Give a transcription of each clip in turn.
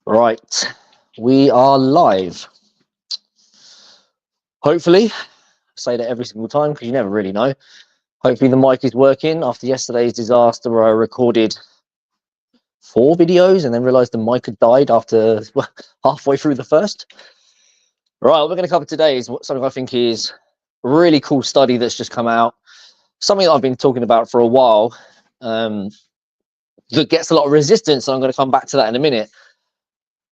Right, we are live. Hopefully, I say that every single time because you never really know. Hopefully the mic is working. After yesterday's disaster where I recorded 4 videos and then realized the mic had died after halfway through the first. Right, what we're going to cover today is something I think is a really cool study that's just come out. Something that I've been talking about for a while that gets a lot of resistance, and I'm going to come back to that in a minute.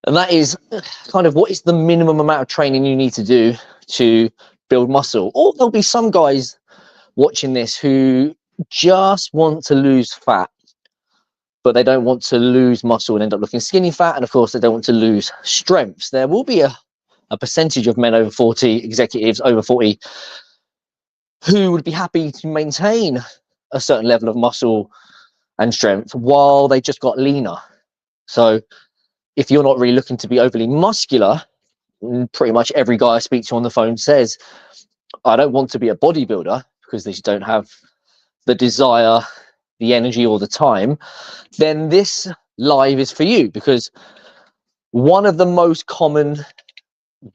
And that is kind of what is the minimum amount of training you need to do to build muscle. Or there'll be some guys watching this who just want to lose fat, but they don't want to lose muscle and end up looking skinny fat. And of course, they don't want to lose strength. There will be a percentage of men over 40, executives over 40, who would be happy to maintain a certain level of muscle and strength while they just got leaner. So if you're not really looking to be overly muscular, pretty much every guy I speak to on the phone says, I don't want to be a bodybuilder because they just don't have the desire, the energy, or the time, then this live is for you. Because one of the most common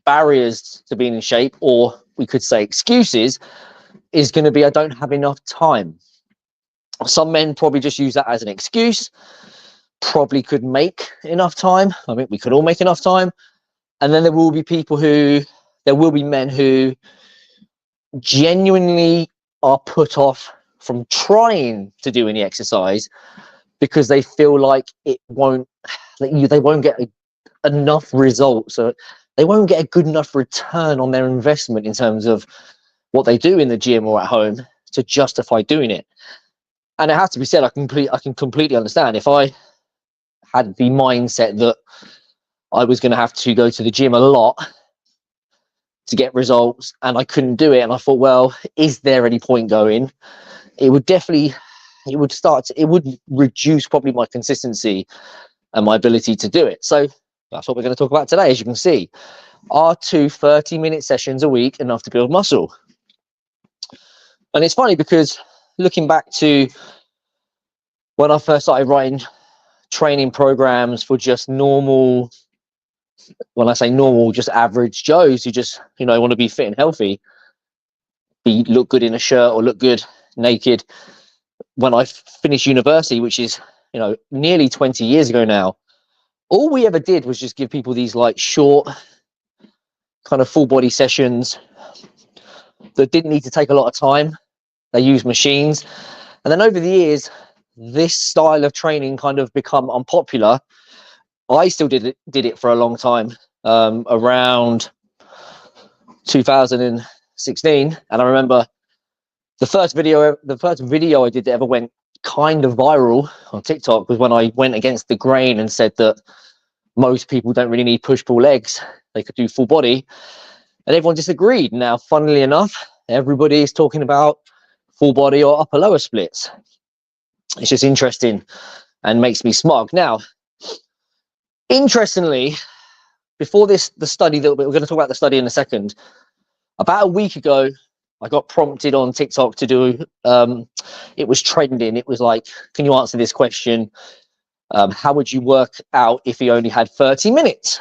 barriers to being in shape, or we could say excuses, is going to be I don't have enough time. Some men probably just use that as an excuse. Probably could make enough time. I mean, we could all make enough time. And then there will be men who genuinely are put off from trying to do any exercise because they feel like they won't get enough results, or they won't get a good enough return on their investment in terms of what they do in the gym or at home to justify doing it. And it has to be said, I can completely understand. If I had the mindset that I was going to have to go to the gym a lot to get results and I couldn't do it, and I thought, well, is there any point going? It would reduce probably my consistency and my ability to do it. So that's what we're going to talk about today. As you can see, are 2 30-minute sessions a week enough to build muscle? And it's funny because looking back to when I first started writing training programs for just normal, when I say normal, just average Joes who just, want to be fit and healthy, look good in a shirt or look good naked. When I finished university, which is, nearly 20 years ago now, all we ever did was just give people these like short kind of full body sessions that didn't need to take a lot of time. They used machines. And then over the years, this style of training kind of become unpopular. I still did it for a long time, around 2016. And I remember the first video I did that ever went kind of viral on TikTok was when I went against the grain and said that most people don't really need push-pull legs. They could do full body. And everyone disagreed. Now, funnily enough, everybody is talking about full body or upper lower splits. It's just interesting and makes me smug. Now, interestingly, before the study that we're going to talk about, the study in a second, about a week ago, I got prompted on TikTok to do, it was trending. It was like, can you answer this question? How would you work out if you only had 30 minutes?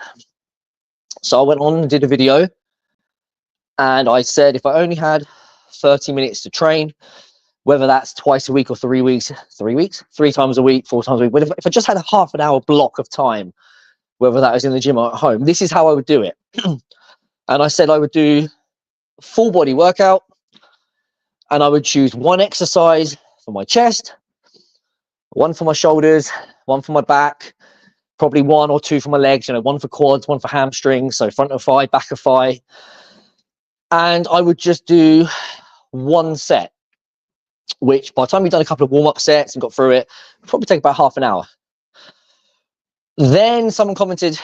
So I went on and did a video. And I said, if I only had 30 minutes to train, whether that's twice a week or 3 weeks, 3 times a week, 4 times a week, if I just had a half an hour block of time, whether that was in the gym or at home, this is how I would do it. And I said I would do full body workout, and I would choose one exercise for my chest, one for my shoulders, one for my back, probably 1 or 2 for my legs, one for quads, one for hamstrings, so front of thigh, back of thigh. And I would just do one set, which by the time we've done a couple of warm-up sets and got through it, would probably take about half an hour. Then someone commented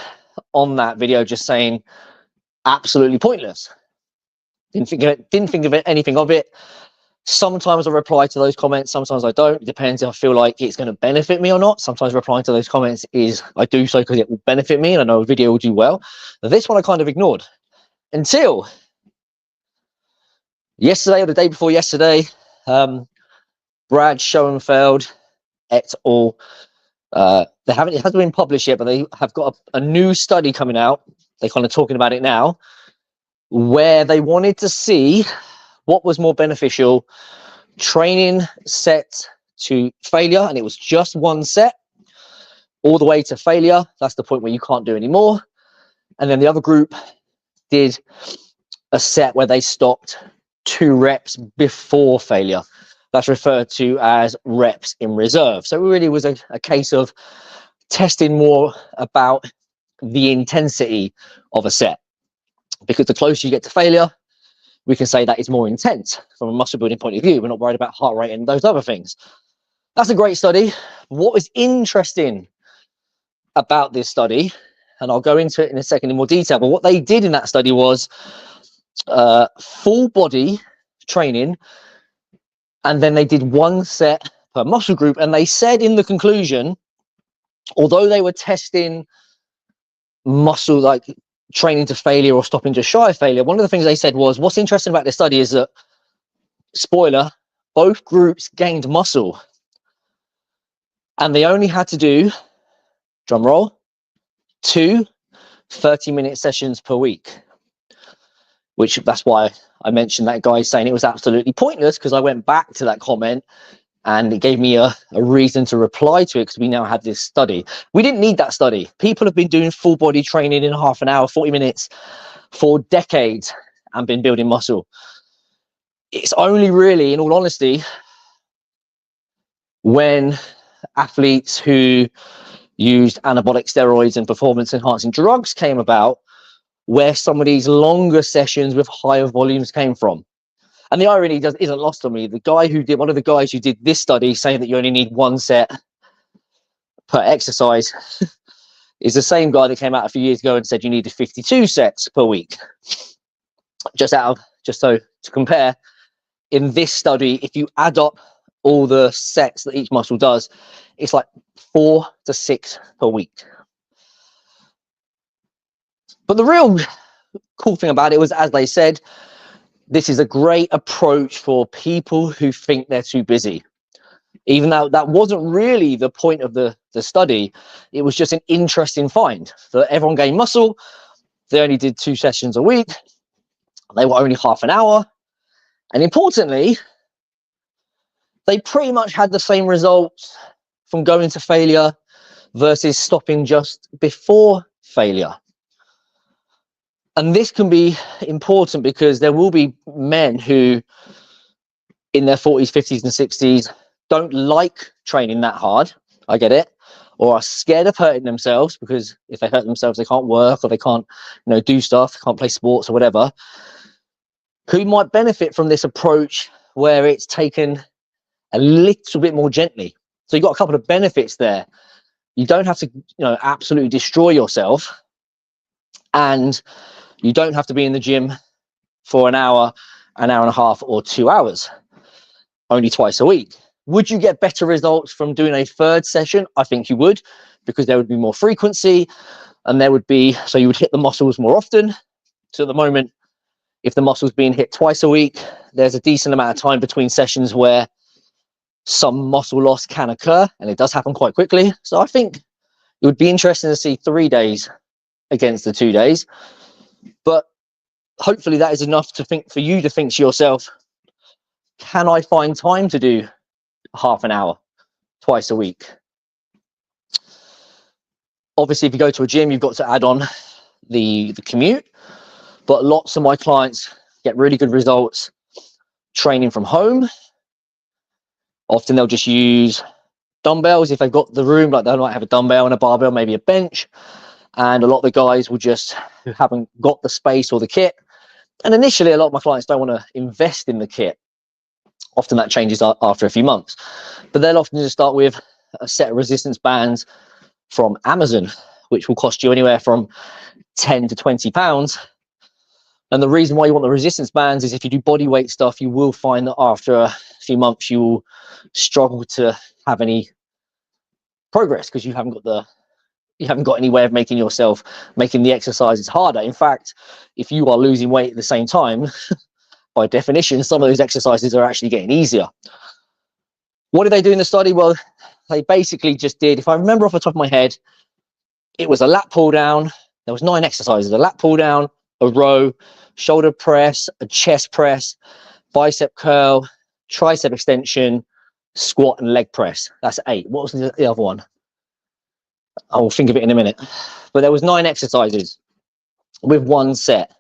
on that video just saying, absolutely pointless. Didn't think of anything of it. Sometimes I reply to those comments, sometimes I don't. It depends if I feel like it's going to benefit me or not. Sometimes replying to those comments is I do so because it will benefit me and I know a video will do well. But this one I kind of ignored until yesterday or the day before yesterday. Brad Schoenfeld et al. it hasn't been published yet, but they have got a new study coming out. They're kind of talking about it now, where they wanted to see what was more beneficial, training set to failure, and it was just one set, all the way to failure. That's the point where you can't do anymore. And then the other group did a set where they stopped 2 reps before failure. That's referred to as reps in reserve. So it really was a case of testing more about the intensity of a set, because the closer you get to failure, we can say that is more intense from a muscle building point of view. We're not worried about heart rate and those other things. That's a great study. What was interesting about this study, and I'll go into it in a second in more detail, but what they did in that study was full body training, and then they did 1 set per muscle group. And they said in the conclusion, although they were testing muscle like training to failure or stopping just shy of failure, one of the things they said was, what's interesting about this study is that, spoiler, both groups gained muscle, and they only had to do, drum roll, 2 30-minute sessions per week. Which, that's why I mentioned that guy saying it was absolutely pointless, because I went back to that comment and it gave me a reason to reply to it, because we now had this study. We didn't need that study. People have been doing full body training in half an hour, 40 minutes for decades and been building muscle. It's only really, in all honesty, when athletes who used anabolic steroids and performance enhancing drugs came about, where some of these longer sessions with higher volumes came from. And the irony isn't lost on me. One of the guys who did this study, saying that you only need 1 set per exercise, is the same guy that came out a few years ago and said you needed 52 sets per week. Just so to compare, in this study, if you add up all the sets that each muscle does, it's like 4 to 6 per week. But the real cool thing about it was, as they said, this is a great approach for people who think they're too busy. Even though that wasn't really the point of the study, it was just an interesting find that everyone gained muscle. They only did 2 sessions a week. They were only half an hour. And importantly, they pretty much had the same results from going to failure versus stopping just before failure. And this can be important because there will be men who, in their 40s, 50s and 60s, don't like training that hard. I get it. Or are scared of hurting themselves, because if they hurt themselves, they can't work, or they can't, do stuff, can't play sports or whatever, who might benefit from this approach where it's taken a little bit more gently. So you've got a couple of benefits there. You don't have to, absolutely destroy yourself, and you don't have to be in the gym for an hour and a half, or 2 hours, only twice a week. Would you get better results from doing a 3rd session? I think you would, because there would be more frequency, and so you would hit the muscles more often. So at the moment, if the muscle's being hit twice a week, there's a decent amount of time between sessions where some muscle loss can occur, and it does happen quite quickly. So I think it would be interesting to see 3 days against the 2 days. But hopefully that is enough for you to think to yourself, can I find time to do half an hour twice a week? Obviously, if you go to a gym, you've got to add on the commute. But lots of my clients get really good results training from home. Often they'll just use dumbbells if they've got the room, like they might have a dumbbell and a barbell, maybe a bench. And a lot of the guys who haven't got the space or the kit. And initially, a lot of my clients don't want to invest in the kit. Often that changes after a few months. But they'll often just start with a set of resistance bands from Amazon, which will cost you anywhere from 10 to 20 pounds. And the reason why you want the resistance bands is if you do body weight stuff, you will find that after a few months, you will struggle to have any progress, because you haven't got any way of making the exercises harder. In fact, if you are losing weight at the same time, by definition, some of those exercises are actually getting easier. What did they do in the study? Well, they basically just did, if I remember off the top of my head, it was a lat pull down. There was 9 exercises: a lat pull down, a row, shoulder press, a chest press, bicep curl, tricep extension, squat, and leg press. That's 8. What was the other one? I'll think of it in a minute. But there was 9 exercises with 1 set.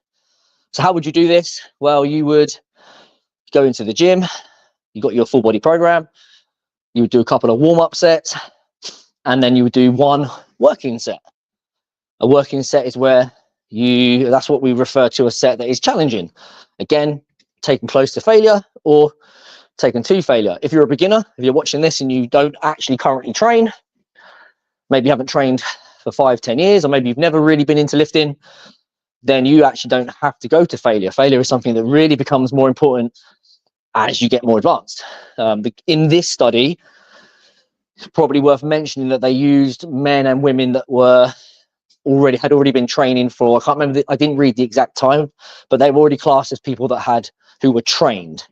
So how would you do this? Well, you would go into the gym. You got your full body program. You would do a couple of warm-up sets, and then you would do 1 working set. A working set is where that's what we refer to a set that is challenging. Again, taken close to failure or taken to failure. If you're a beginner, if you're watching this and you don't actually currently train, maybe you haven't trained for 5-10 years, or maybe you've never really been into lifting, then you actually don't have to go to failure. Failure is something that really becomes more important as you get more advanced. In this study, it's probably worth mentioning that they used men and women that had already been training for, I can't remember, I didn't read the exact time, but they were already classed as people who were trained.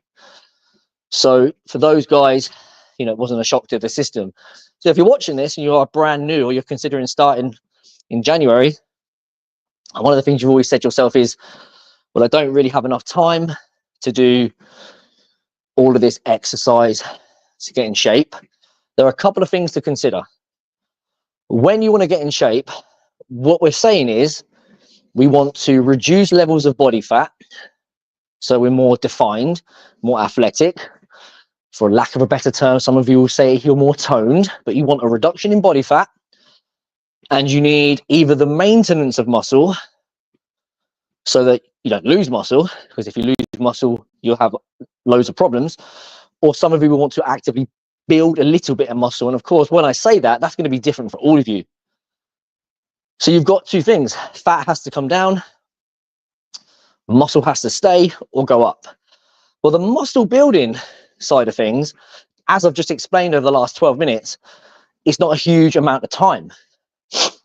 So for those guys, it wasn't a shock to the system. So if you're watching this and you are brand new, or you're considering starting in January, and one of the things you've always said to yourself is, well, I don't really have enough time to do all of this exercise to get in shape. There are a couple of things to consider. When you want to get in shape, what we're saying is we want to reduce levels of body fat, so we're more defined, more athletic. For lack of a better term, some of you will say you're more toned, but you want a reduction in body fat, and you need either the maintenance of muscle so that you don't lose muscle, because if you lose muscle, you'll have loads of problems, or some of you will want to actively build a little bit of muscle. And of course, when I say that, that's going to be different for all of you. So you've got 2 things. Fat has to come down, muscle has to stay or go up. Well, the muscle building side of things, as I've just explained over the last 12 minutes, it's not a huge amount of time.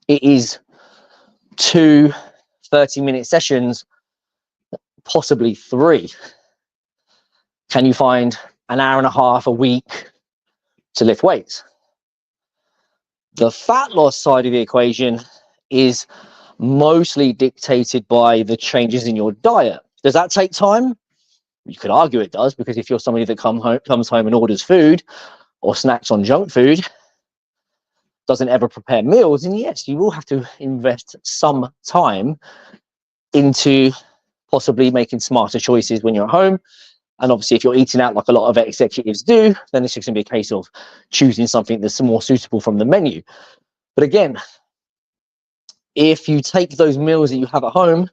It is 2 30-minute sessions, possibly 3. Can you find an hour and a half a week to lift weights? The fat loss side of the equation is mostly dictated by the changes in your diet. Does that take time? You could argue it does, because if you're somebody that comes home and orders food or snacks on junk food, doesn't ever prepare meals, and yes, you will have to invest some time into possibly making smarter choices when you're at home. And obviously, if you're eating out like a lot of executives do, then it's just going to be a case of choosing something that's more suitable from the menu. But again, if you take those meals that you have at home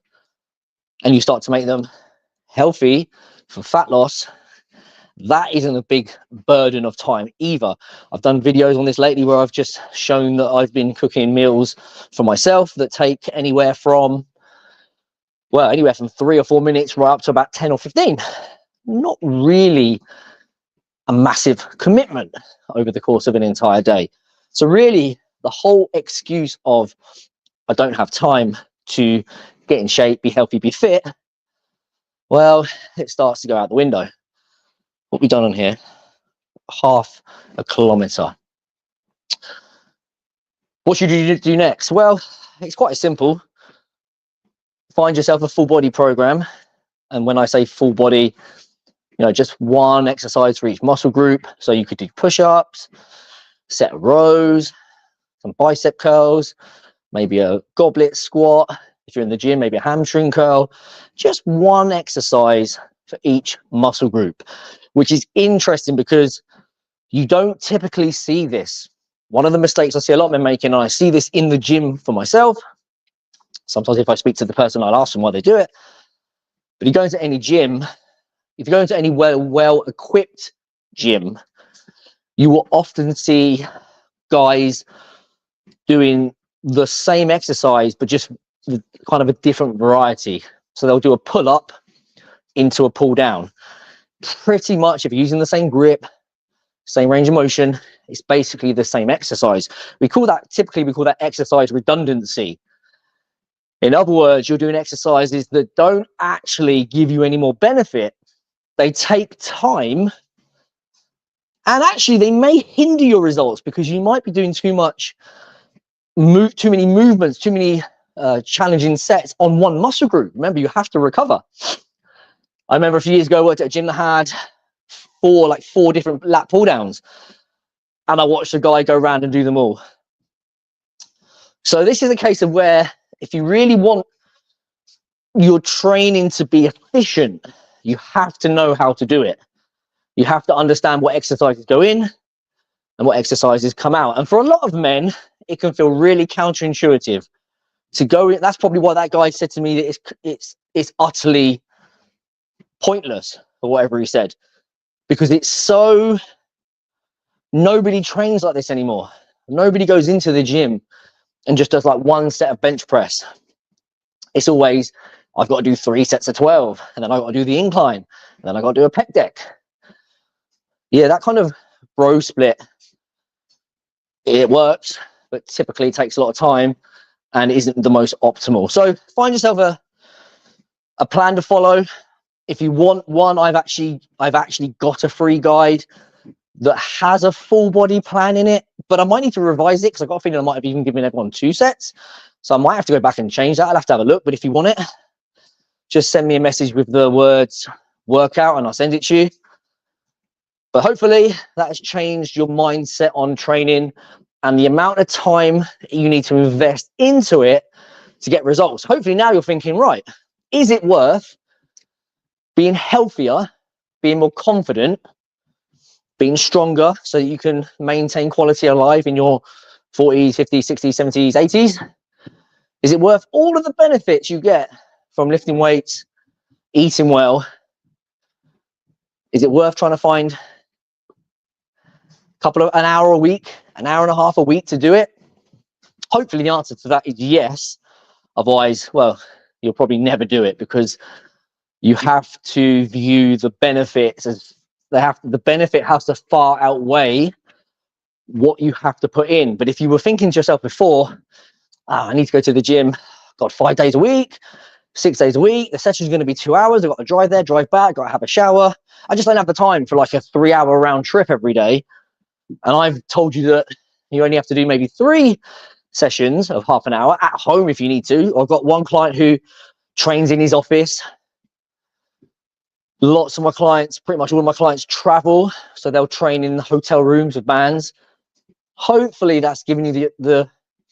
and you start to make them healthy for fat loss, that isn't a big burden of time either. I've done videos on this lately where I've just shown that I've been cooking meals for myself that take anywhere from 3 or 4 minutes right up to about 10 or 15. Not really a massive commitment over the course of an entire day. So really, the whole excuse of I don't have time to get in shape, be healthy, be fit, well, it starts to go out the window. What we've done on here, 1/2 kilometer. What should you do next? Well, it's quite simple. Find yourself a full body program. And when I say full body, just 1 exercise for each muscle group. So you could do push-ups, set of rows, some bicep curls, maybe a goblet squat. If you're in the gym, maybe a hamstring curl. Just 1 exercise for each muscle group, which is interesting because you don't typically see this. One of the mistakes I see a lot of men making, and I see this in the gym for myself. Sometimes if I speak to the person, I'll ask them why they do it. But you go into any gym, if you go into any well-equipped gym, you will often see guys doing the same exercise, but just kind of a different variety. So they'll do a pull-up into a pull-down. Pretty much, if you're using the same grip, same range of motion, it's basically the same exercise. Typically we call that exercise redundancy. In other words, you're doing exercises that don't actually give you any more benefit. They take time And actually, they may hinder your results because you might be doing too many movements, too many challenging sets on one muscle group. Remember, you have to recover. I remember a few years ago, I worked at a gym that had four different lat pull downs, and I watched a guy go around and do them all. So this is a case of where if you really want your training to be efficient, you have to know how to do it. You have to understand what exercises go in and what exercises come out. And for a lot of men, it can feel really counterintuitive to go in. That's probably why that guy said to me that it's utterly pointless, or whatever he said, because it's so, nobody trains like this anymore. Nobody goes into the gym and just does like one set of bench press. It's always, I've got to do 3 sets of 12, and then I've got to do the incline, and then I've got to do a pec deck. Yeah, that kind of bro split, it works, but typically it takes a lot of time and isn't the most optimal. So find yourself a plan to follow. If you want one, I've actually got a free guide that has a full body plan in it, but I might need to revise it because I've got a feeling I might have even given everyone 2 sets. So I might have to go back and change that. I'll have to have a look, but if you want it, just send me a message with the words workout and I'll send it to you. But hopefully that has changed your mindset on training and the amount of time you need to invest into it to get results. Hopefully now you're thinking, right, is it worth being healthier, being more confident, being stronger so that you can maintain quality of life in your 40s, 50s, 60s, 70s, 80s? Is it worth all of the benefits you get from lifting weights, eating well? Is it worth trying to find an hour a week, an hour and a half a week to do it? Hopefully the answer to that is yes. Otherwise, well, you'll probably never do it, because you have to view the benefits as the benefit has to far outweigh what you have to put in. But if you were thinking to yourself before, I need to go to the gym, got 5 days a week, 6 days a week, the session's going to be 2 hours, I've got to drive there, drive back, got to have a shower, I just don't have the time for like a 3-hour round trip every day. And I've told you that you only have to do maybe 3 sessions of half an hour at home if you need to. I've got one client who trains in his office. Lots of my clients, pretty much all of my clients, travel, so they'll train in hotel rooms with bands. Hopefully that's given you the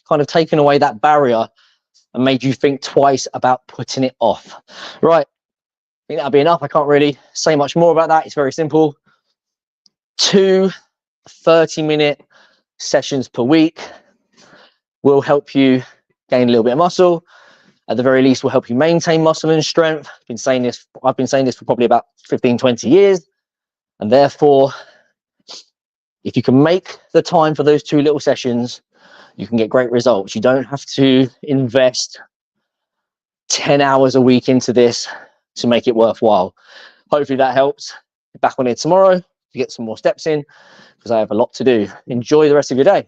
kind of taken away that barrier and made you think twice about putting it off. Right, I think that'll be enough. I can't really say much more about that. It's very simple. 2 30-minute sessions per week will help you gain a little bit of muscle. At the very least, will help you maintain muscle and strength. I've been saying this for probably about 15, 20 years. And therefore, if you can make the time for those 2 little sessions, you can get great results. You don't have to invest 10 hours a week into this to make it worthwhile. Hopefully that helps. Back on it tomorrow to get some more steps in, because I have a lot to do. Enjoy the rest of your day.